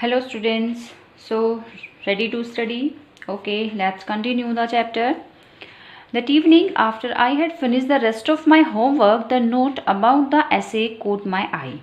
Hello students, so ready to study? Okay, let's continue the chapter. That evening, after I had finished the rest of my homework, the note about the essay caught my eye.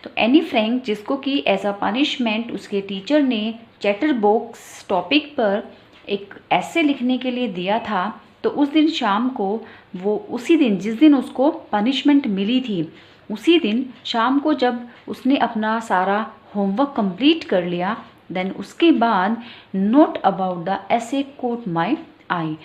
तो Anne Frank, जिसको कि as a punishment उसके teacher ने chatter box topic पर एक ऐसे लिखने के लिए दिया था, तो उस दिन शाम को वो उसी दिन जिस दिन उसको पनिशमेंट मिली थी, उसी दिन शाम को जब उसने अपना सारा होमवर्क कंप्लीट कर लिया, देन उसके बाद नोट अबाउट द ऐसे कोट माई आई,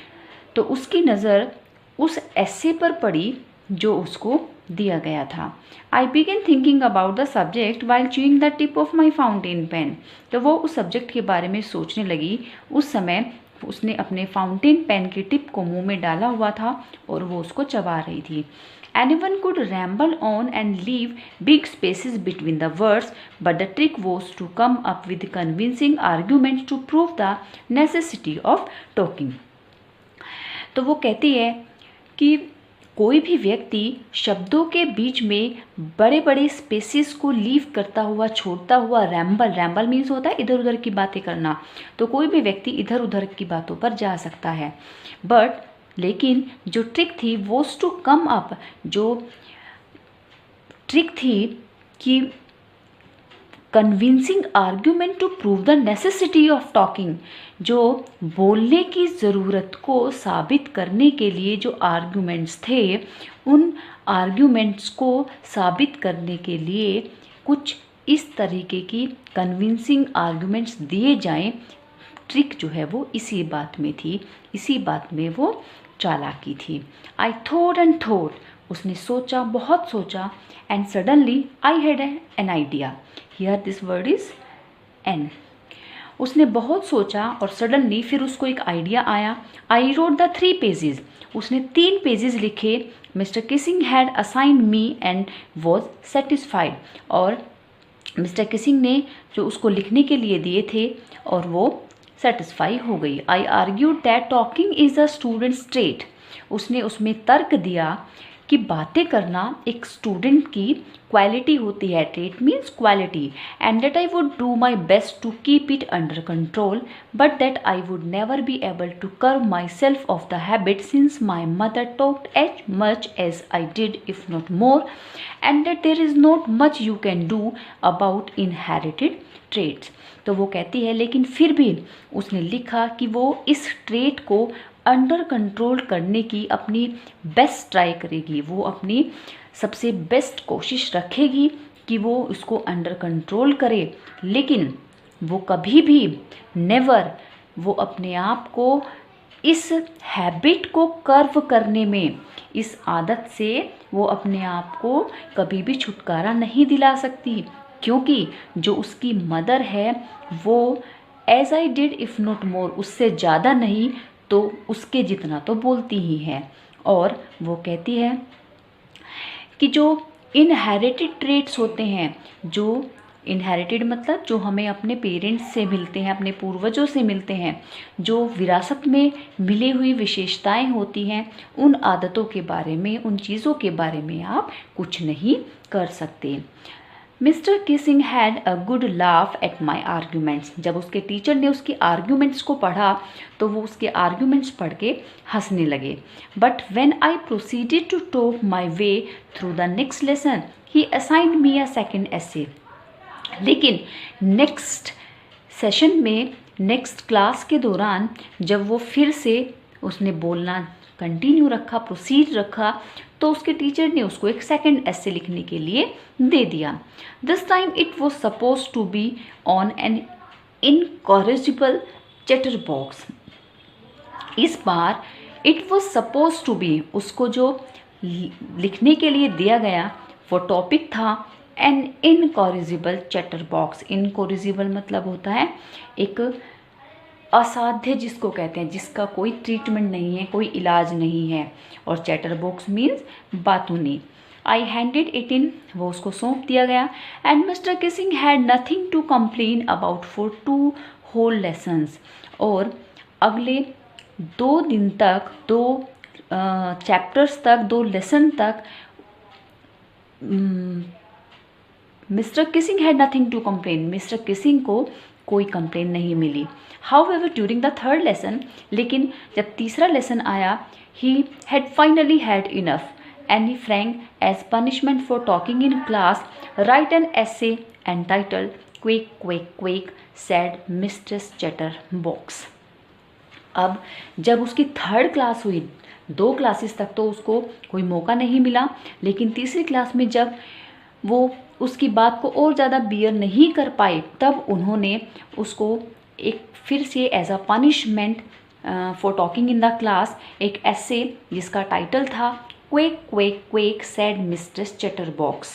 तो उसकी नज़र उस ऐसे पर पड़ी जो उसको दिया गया था. I began thinking about the subject while chewing the tip of my fountain pen. तो वो उस सब्जेक्ट के बारे में सोचने लगी उस समय उसने अपने फाउंटेन पेन की टिप को मुंह में डाला हुआ था और वो उसको चबा रही थी. Anyone could ramble on and leave big spaces between the words, but the trick was to come up with convincing arguments to prove the necessity of talking. तो वो कहती है कि कोई भी व्यक्ति शब्दों के बीच में बड़े बड़े स्पेसिस को लीव करता हुआ, छोड़ता हुआ, रैम्बल मीन्स होता है इधर उधर की बातें करना, तो कोई भी व्यक्ति इधर उधर की बातों पर जा सकता है. बट लेकिन जो ट्रिक थी वो टू कम अप, जो ट्रिक थी कि convincing argument to prove the necessity of talking, जो बोलने की ज़रूरत को साबित करने के लिए जो आर्ग्यूमेंट्स थे, उन आर्ग्यूमेंट्स को साबित करने के लिए कुछ इस तरीके की कन्विंसिंग आर्ग्यूमेंट्स दिए जाएं. ट्रिक जो है वो इसी बात में थी, इसी बात में वो चालाकी थी. आई थॉट एंड थॉट, उसने सोचा, बहुत सोचा. And suddenly I had an idea. Here this word is an. उसने बहुत सोचा और सडनली फिर उसको एक आइडिया आया. I wrote the 3 pages. उसने 3 पेजेस लिखे. Mister Keesing had assigned me and was satisfied. और मिस्टर किसिंग ने जो उसको लिखने के लिए दिए थे और वो सेटिस्फाई हो गई. I argued that talking is a student's trait. उसने उसमें तर्क दिया कि बातें करना एक स्टूडेंट की क्वालिटी होती है. Trait means quality. And that I would do my best to keep it under control, but that I would never be able to curb myself of the habit since my mother talked as much as I did if not more, and that there is not much you can do about inherited traits. तो वो कहती है लेकिन फिर भी उसने लिखा कि वो इस ट्रेट को अंडर कंट्रोल करने की अपनी बेस्ट ट्राई करेगी. वो अपनी सबसे बेस्ट कोशिश रखेगी कि वो उसको अंडर कंट्रोल करे, लेकिन वो कभी भी नेवर वो अपने आप को इस हैबिट को कर्व करने में, इस आदत से वो अपने आप को कभी भी छुटकारा नहीं दिला सकती, क्योंकि जो उसकी मदर है वो as I did if not more, उससे ज़्यादा नहीं तो उसके जितना तो बोलती ही है. और वो कहती है कि जो इनहेरिटेड ट्रेट्स होते हैं, जो इनहेरिटेड मतलब जो हमें अपने पेरेंट्स से मिलते हैं, अपने पूर्वजों से मिलते हैं, जो विरासत में मिली हुई विशेषताएं होती हैं, उन आदतों के बारे में, उन चीज़ों के बारे में आप कुछ नहीं कर सकते. Mister Keesing had a good laugh at my arguments. जब उसके टीचर ने उसके आर्ग्यूमेंट्स को पढ़ा तो वो उसके आर्ग्यूमेंट्स पढ़ के हंसने लगे. But when I proceeded to talk my way through the next lesson he assigned me a second essay. लेकिन नेक्स्ट सेशन में, नेक्स्ट क्लास के दौरान जब वो फिर से उसने बोलना कंटिन्यू रखा, प्रोसीड रखा, तो उसके टीचर ने उसको एक सेकेंड ऐसे लिखने के लिए दे दिया. This time it was suppose to be on an incorrigible chatterbox. इस बार it was suppose to be, उसको जो लिखने के लिए दिया गया वो टॉपिक था N incorrigible chatter box. Incorrigible मतलब होता है एक असाध्य, जिसको कहते हैं जिसका कोई ट्रीटमेंट नहीं है, कोई इलाज नहीं है. और चैटर बॉक्स मीन्स बातूनी. आई हैंडेड इट इन, वो उसको सौंप दिया गया. And mister Keesing had nothing to complain about for 2 whole lessons. और अगले 2 दिन तक, 2 चैप्टर्स तक, 2 लेसन तक mister Keesing had nothing to complain, mister Keesing को कोई कंप्लेन नहीं मिली। However during the third lesson, लेकिन जब तीसरा लेसन आया, he had finally had enough. Annie Frank, as punishment for talking in class, write an essay entitled Quake, Quake, Quake, said Mistress Chatterbox. अब जब उसकी थर्ड क्लास हुई, 2 क्लासेस तक तो उसको कोई मौका नहीं मिला, लेकिन तीसरी क्लास में जब वो उसकी बात को और ज़्यादा बियर नहीं कर पाए, तब उन्होंने उसको एक फिर से as a punishment for talking in the class एक ऐसे जिसका टाइटल था quack quack quack said mistress chatterbox.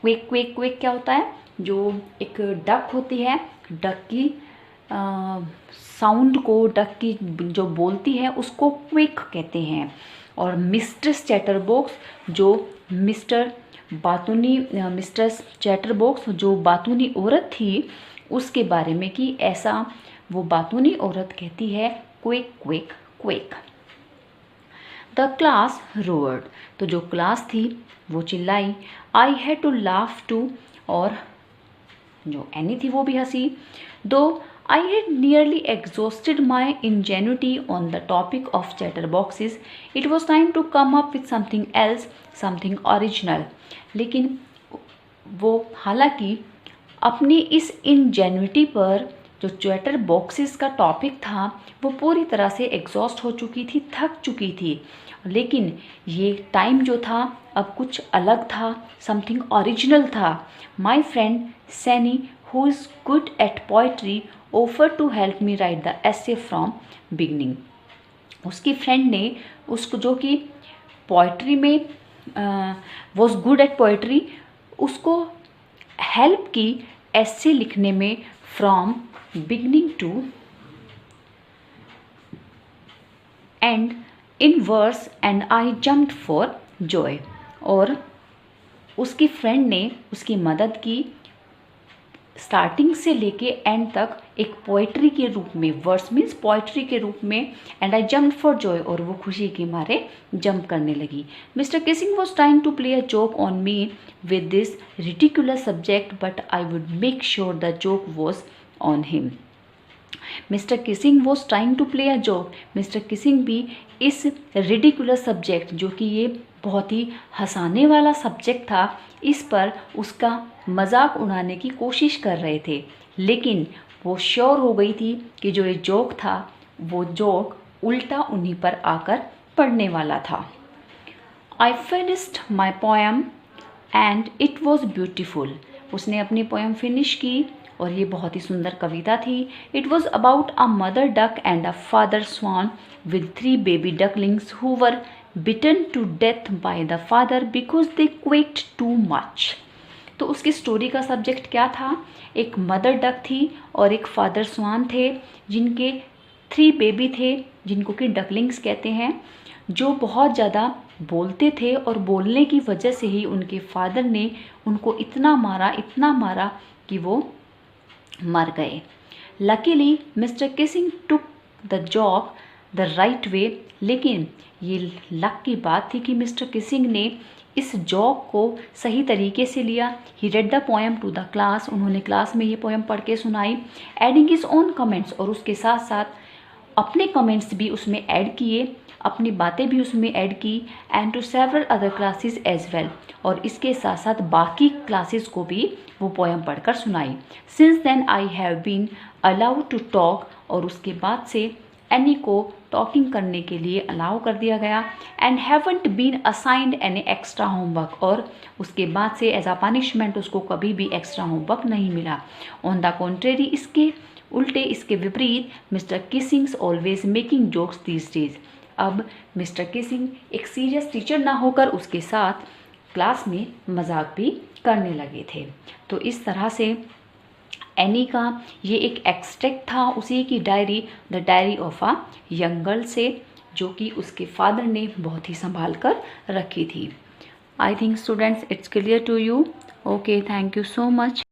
Quack quack quack क्या होता है? जो एक डक होती है, डक की साउंड को, डक की जो बोलती है उसको क्वेक कहते हैं। और मिस्ट्रेस चैटरबॉक्स जो मिस्ट्रेस चैटरबॉक्स जो बातूनी औरत थी उसके बारे में कि ऐसा वो बातूनी औरत कहती है quack quack quack. The class roared, तो जो क्लास थी वो चिल्लाई। I had to laugh too, और जो एनी थी वो भी हंसी। Though I had nearly exhausted my ingenuity on the topic of chatterboxes, it was time to come up with something else, something original. लेकिन वो हालांकि अपनी इस इंजेन्युटी पर, जो चैटर बॉक्सेस का टॉपिक था, वो पूरी तरह से एग्जॉस्ट हो चुकी थी, थक चुकी थी। लेकिन ये टाइम जो था अब कुछ अलग था, समथिंग ओरिजिनल था। My friend Sanne who is good at poetry offer to help me write the essay from beginning. उसकी फ्रेंड ने उसको, जो कि पोइट्री में वॉज गुड एट पोइट्री, उसको हेल्प की ऐसे लिखने में from beginning to end in verse, and I jumped for joy. और उसकी फ्रेंड ने उसकी मदद की स्टार्टिंग से लेके एंड तक एक पोइट्री के रूप में, वर्स मीन्स पोइट्री के रूप में, and I jumped for joy, और वो खुशी के मारे जंप करने लगी। Mr Keesing was trying to play a joke on me with this ridiculous subject, but I would make sure the joke was on him. Mr Keesing was trying to play a joke, Mr Keesing भी इस ridiculous subject, जो कि ये बहुत ही हंसाने वाला subject था, इस पर उसका मजाक उड़ाने की कोशिश कर रहे थे। लेकिन वो श्योर हो गई थी कि जो ये जोक था, वो जोक उल्टा उन्हीं पर आकर पड़ने वाला था। I finished my poem and it was beautiful. उसने अपनी पोएम फिनिश की और ये बहुत ही सुंदर कविता थी। It was about a mother duck and a father swan with 3 baby ducklings who were bitten to death by the father because they quacked too much. तो उसकी स्टोरी का सब्जेक्ट क्या था? एक मदर डक थी और एक फादर स्वान थे, जिनके 3 बेबी थे, जिनको कि डकलिंग्स कहते हैं, जो बहुत ज़्यादा बोलते थे, और बोलने की वजह से ही उनके फादर ने उनको इतना मारा कि वो मर गए। Luckily Mr Keesing took the joke the right way, लेकिन ये लक की बात थी कि मिस्टर किसिंग ने इस जॉक को सही तरीके से लिया। He read the poem to the class, उन्होंने क्लास में ये पोएम पढ़ के सुनाई। एडिंग हिज ओन कमेंट्स, और उसके साथ साथ अपने कमेंट्स भी उसमें ऐड किए, अपनी बातें भी उसमें ऐड की। And to several other classes as well, और इसके साथ साथ बाकी क्लासेस को भी वो पोएम पढ़कर सुनाई। Since then I have been allowed to talk, और उसके बाद से एनी को टॉकिंग करने के लिए अलाउ कर दिया गया। And haven't been assigned any extra homework, और उसके बाद से एज अ पनिशमेंट उसको कभी भी एक्स्ट्रा होमवर्क नहीं मिला। ऑन द कॉन्ट्रेरी, इसके उल्टे, इसके विपरीत, mister Keesing's always making jokes these days. अब मिस्टर किसिंग एक सीरियस टीचर ना होकर उसके साथ क्लास में मजाक भी करने लगे थे। तो इस तरह से एनी का ये एक एक्सट्रैक्ट था उसी की diary, the diary of a young girl से, जो कि उसके फादर ने बहुत ही संभाल कर रखी थी। I think students it's clear to you. Okay, thank you so much.